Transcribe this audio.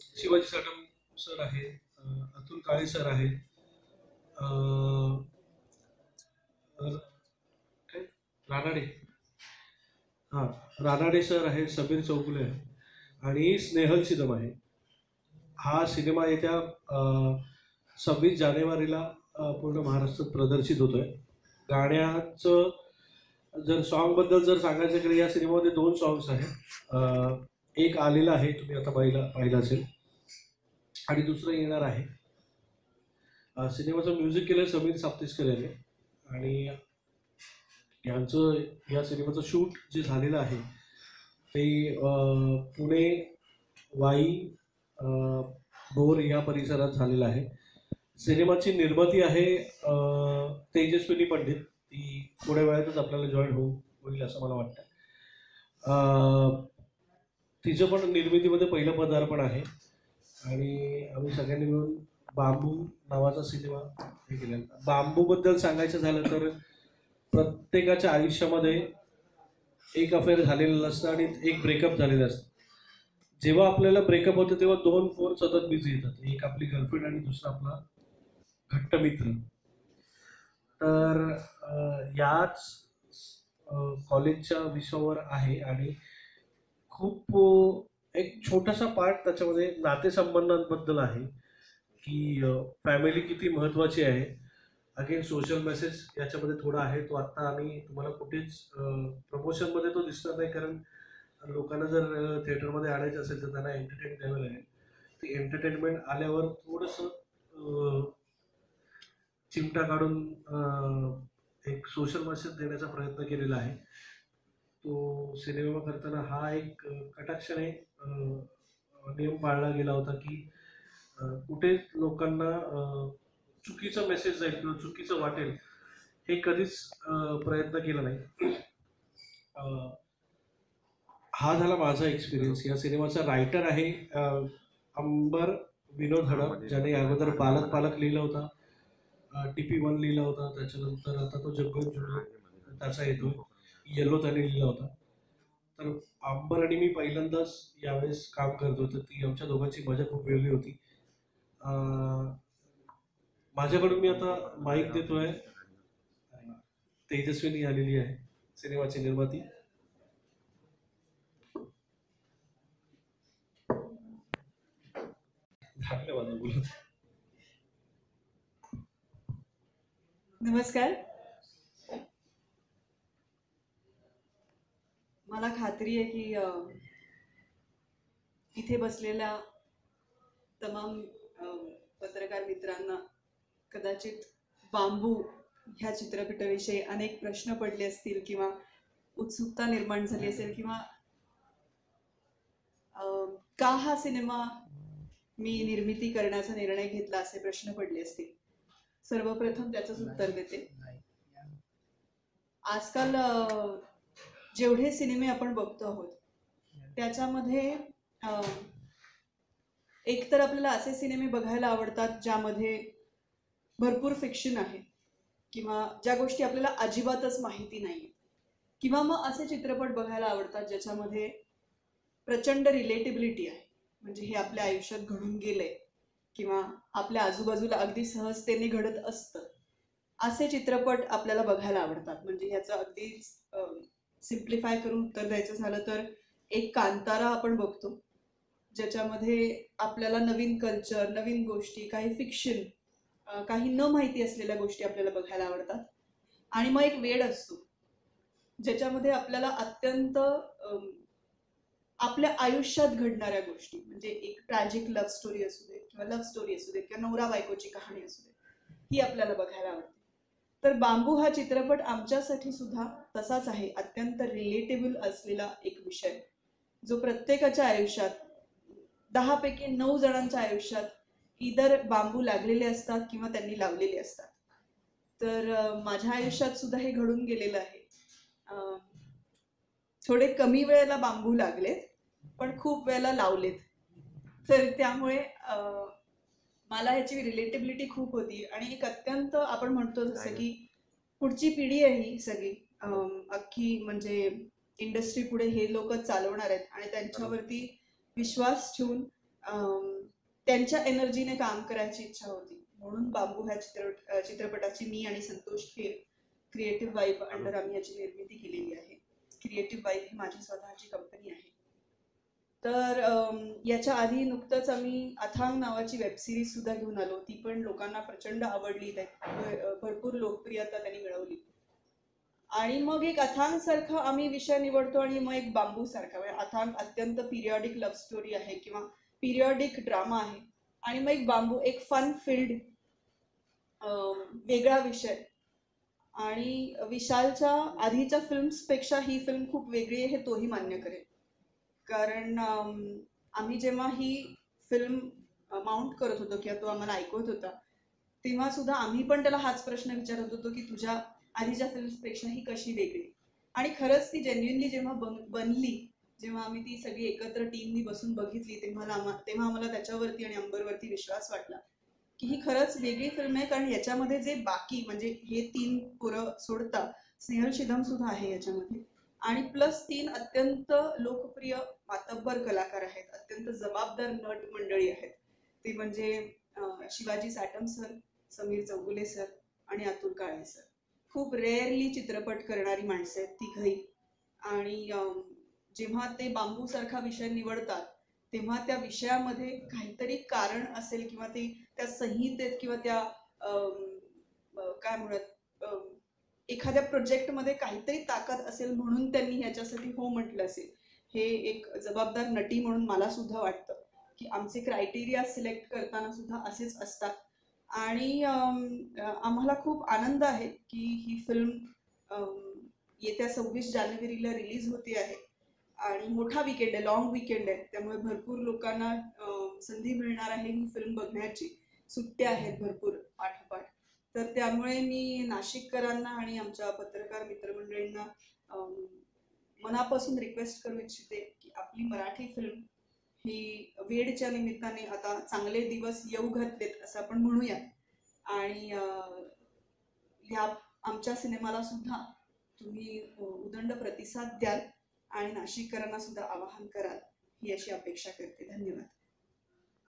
Shivaji Satam sir आहे, अतुल काळे sir आहे, रानाडे, हां रानाडे सर आहे, समीर चौगुले आहे आणि स्नेहल सिदम आहे. हा सिनेमा येत्या 26 जानेवारीला पूर्ण महाराष्ट्रात प्रदर्शित होतोय. गाण्याचं जर सॉन्ग बद्दल जर सांगायचं तर या सिनेमामध्ये 2 सॉंग्स आहेत. एक आलेला आहे, तुम्ही आता पाहिलं असेल, आणि दुसरं येणार आहे. सिनेमाचं म्युझिक केलं समीर साप्तिस्कर यांनी आणि यांचं या सिनेमाचं शूट जे झालेलं आहे ते पुणे, वाई, भोर या परिसरात झालेलं आहे. सिनेमाची निर्मिती आहे तेजस्विनी पंडित. ती थोड्या वेळातच आपल्याला जॉईन होईल असं मला वाटतं. तिचं पण निर्मितीमध्ये पहिलं पदार्पण आहे आणि आम्ही सगळ्यांनी मिळून बांबू नावाचा सिनेमा हे केलेला. बांबूबद्दल सांगायचं झालं तर प्रत्येकाच्या आयुष्यामध्ये एक अफेअर झालेलं असतं आणि एक ब्रेकअप झालेलं असतं. जेव्हा आपल्याला ब्रेकअप होतं तेव्हा 2 फोन सतत बिझी येतात. एक आपली गर्लफ्रेंड आणि दुसरा आपला घट्ट मित्र. तर याच कॉलेजच्या विषयावर आहे आणि खूप एक छोटासा पार्ट त्याच्यामध्ये नातेसंबंधांबद्दल आहे की फॅमिली किती महत्त्वाची आहे. अगेन सोशल मेसेज याच्यामध्ये थोडा आहे. तो आत्ता आम्ही तुम्हाला कुठेच प्रमोशनमध्ये तो दिसणार नाही, कारण लोकांना जर थिएटरमध्ये आणायचं असेल तर त्यांना एंटरटेन द्यावं लागेल. ती एंटरटेनमेंट आल्यावर थोडंसं चिमटा काढून एक सोशल मेसेज देण्याचा प्रयत्न केलेला आहे. तो सिनेमा करताना हा एक कटाक्षाने नियम पाळला गेला होता की कुठेच लोकांना चुकीचा मेसेज जाईल किंवा चुकीचं वाटेल हे कधीच प्रयत्न केला नाही. हा झाला माझा एक्सपिरियन्स. या सिनेमाचा रायटर आहे अंबर विनोद हडप, ज्याने अगोदर बालक पालक लिहिला होता, TP1 लिहिला होता, त्याच्यानंतर आता तो जग्गल जुडो त्याचा येतो, येलो त्याने लिहिला होता. तर अंबर आणि मी पहिल्यांदाच यावेळेस काम करतो, तर ती आमच्या दोघांची मजा खूप वेगळी होती. माझ्याकडून मी आता माईक देतोय, तेजस्विनी आलेली आहे सिनेमाची निर्माती. धन्यवाद. बोलत नमस्कार. मला खात्री आहे की इथे बसलेल्या तमाम पत्रकार मित्रांना कदाचित बांबू ह्या चित्रपटाविषयी अनेक प्रश्न पडले असतील किंवा उत्सुकता निर्माण झाली असेल किंवा का हा सिनेमा मी निर्मिती करण्याचा निर्णय घेतला असे प्रश्न पडले असतील. सर्वप्रथम त्याचंच उत्तर देते. आजकाल जेवढे सिनेमे आपण बघतो आहोत त्याच्यामध्ये एकतर आपल्याला असे सिनेमे बघायला आवडतात ज्यामध्ये भरपूर फिक्शन आहे किंवा ज्या गोष्टी आपल्याला अजिबातच माहिती नाही, किंवा मग असे चित्रपट बघायला आवडतात ज्याच्यामध्ये प्रचंड रिलेटिबिलिटी आहे, म्हणजे हे आपल्या आयुष्यात घडून गेलंय किंवा आपल्या आजूबाजूला अगदी सहजतेने घडत असतं. असे चित्रपट आपल्याला बघायला आवडतात. म्हणजे ह्याचं अगदी सिम्प्लिफाय करून उत्तर द्यायचं झालं तर एक कांतारा आपण बघतो ज्याच्यामध्ये आपल्याला नवीन कल्चर, नवीन गोष्टी, काही फिक्शन, काही न माहिती असलेल्या गोष्टी आपल्याला बघायला आवडतात. आणि मग एक वेड असतो ज्याच्यामध्ये आपल्याला अत्यंत आपल्या आयुष्यात घडणाऱ्या गोष्टी, म्हणजे एक ट्रॅजिक लव्ह स्टोरी असू दे किंवा लव्ह स्टोरी असू दे किंवा नवरा बायकोची कहाणी असू दे, ही आपल्याला बघायला आवडते. तर बांबू हा चित्रपट आमच्यासाठी सुद्धा तसाच आहे, अत्यंत रिलेटेबल असलेला एक विषय जो प्रत्येकाच्या आयुष्यात 10 पैकी 9 जणांच्या आयुष्यात इधर बांबू लागलेले असतात किंवा त्यांनी लावलेले असतात. तर माझ्या आयुष्यात सुद्धा हे घडून गेलेलं आहे. थोडे कमी वेळेला बांबू लागलेत पण खूप वेळेला लावलेत. तर त्यामुळे मला ह्याची रिलेटेबिलिटी खूप होती आणि एक अत्यंत आपण म्हणतो जसं की पुढची पिढी आहे ही सगळी, अख्खी म्हणजे इंडस्ट्री पुढे हे लोक चालवणार आहेत आणि त्यांच्यावरती विश्वास ठेवून त्यांच्या एनर्जीने काम करायची इच्छा होती, म्हणून बांबू ह्या चित्रपटाची मी आणि Santosh Kher creative vibe under आम्ही याची निर्मिती केलेली आहे. क्रिएटिव्ह वाईब ही माझी स्वतःची कंपनी आहे. तर याच्या आधी नुकतंच आम्ही अथांग नावाची वेब सिरीज सुद्धा घेऊन आलो, ती पण लोकांना प्रचंड आवडली, भरपूर लोकप्रियता त्यांनी मिळवली. आणि मग एक अथांग सारखा आम्ही विषय निवडतो आणि मग एक बांबू सारखा, म्हणजे अथांग अत्यंत पिरियॉडिक लव्ह स्टोरी आहे किंवा पिरियॉडिक ड्रामा आहे, आणि मग एक बांबू एक फन फिल्ड वेगळा विषय. आणि विशालच्या आधीच्या फिल्म्सपेक्षा ही फिल्म खूप वेगळी आहे हे तोही मान्य करेल, कारण आम्ही जेव्हा ही फिल्म माउंट करत होतो किंवा तो आम्हाला ऐकवत होता, तेव्हा सुद्धा आम्ही पण त्याला हाच प्रश्न विचारत होतो की तुझ्या आधीच्या फिल्म्सपेक्षा ही कशी वेगळी. आणि खरंच ती जेन्युइनली जेव्हा बनली, जेव्हा आम्ही ती सगळी एकत्र टीमनी बसून बघितली, तेव्हा आम्हाला त्याच्यावरती आणि अंबरवरती विश्वास वाटला की ही खरंच वेगळी फिल्म आहे. कारण याच्यामध्ये जे बाकी म्हणजे हे 3 पोरं सोडता स्नेहल शिदम सुद्धा आहे याच्यामध्ये, आणि प्लस 3 अत्यंत लोकप्रिय मातब्बर कलाकार आहेत, अत्यंत जबाबदार नट मंडळी आहेत. ते म्हणजे शिवाजी साटम सर, समीर चौगुले सर आणि अतुल काळे सर. खूप रेअरली चित्रपट करणारी माणसं आहेत तिघही. आणि जेव्हा ते बांबू सारखा विषय निवडतात, तेव्हा त्या विषयामध्ये काहीतरी कारण असेल किंवा ते त्या संहितेत किंवा त्या काय म्हणत एखाद्या प्रोजेक्टमध्ये काहीतरी ताकद असेल, म्हणून त्यांनी ह्याच्यासाठी हो म्हटलं असेल. हे एक जबाबदार नटी म्हणून मला सुद्धा वाटतं की आमचे क्रायटेरिया सिलेक्ट करताना सुद्धा असेच असतात. आणि आम्हाला खूप आनंद आहे की ही फिल्म येत्या 26 जानेवारीला रिलीज होते आहे, आणि मोठा वीकेंड आहे, लॉंग वीकेंड आहे, त्यामुळे भरपूर लोकांना संधी मिळणार आहे ही फिल्म बघण्याची. सुट्ट्या आहेत भरपूर पाठोपाठ. तर त्यामुळे मी नाशिककरांना आणि आमच्या पत्रकार मित्रमंडळींना मनापासून रिक्वेस्ट करू इच्छिते की आपली मराठी फिल्म ही वेडच्या निमित्ताने आता चांगले दिवस येऊ घातलेत असं आपण म्हणूया, आणि ह्या आमच्या सिनेमाला सुद्धा तुम्ही उदंड प्रतिसाद द्याल आणि नाशिककरांना सुद्धा आवाहन कराल ही अशी अपेक्षा करते. धन्यवाद.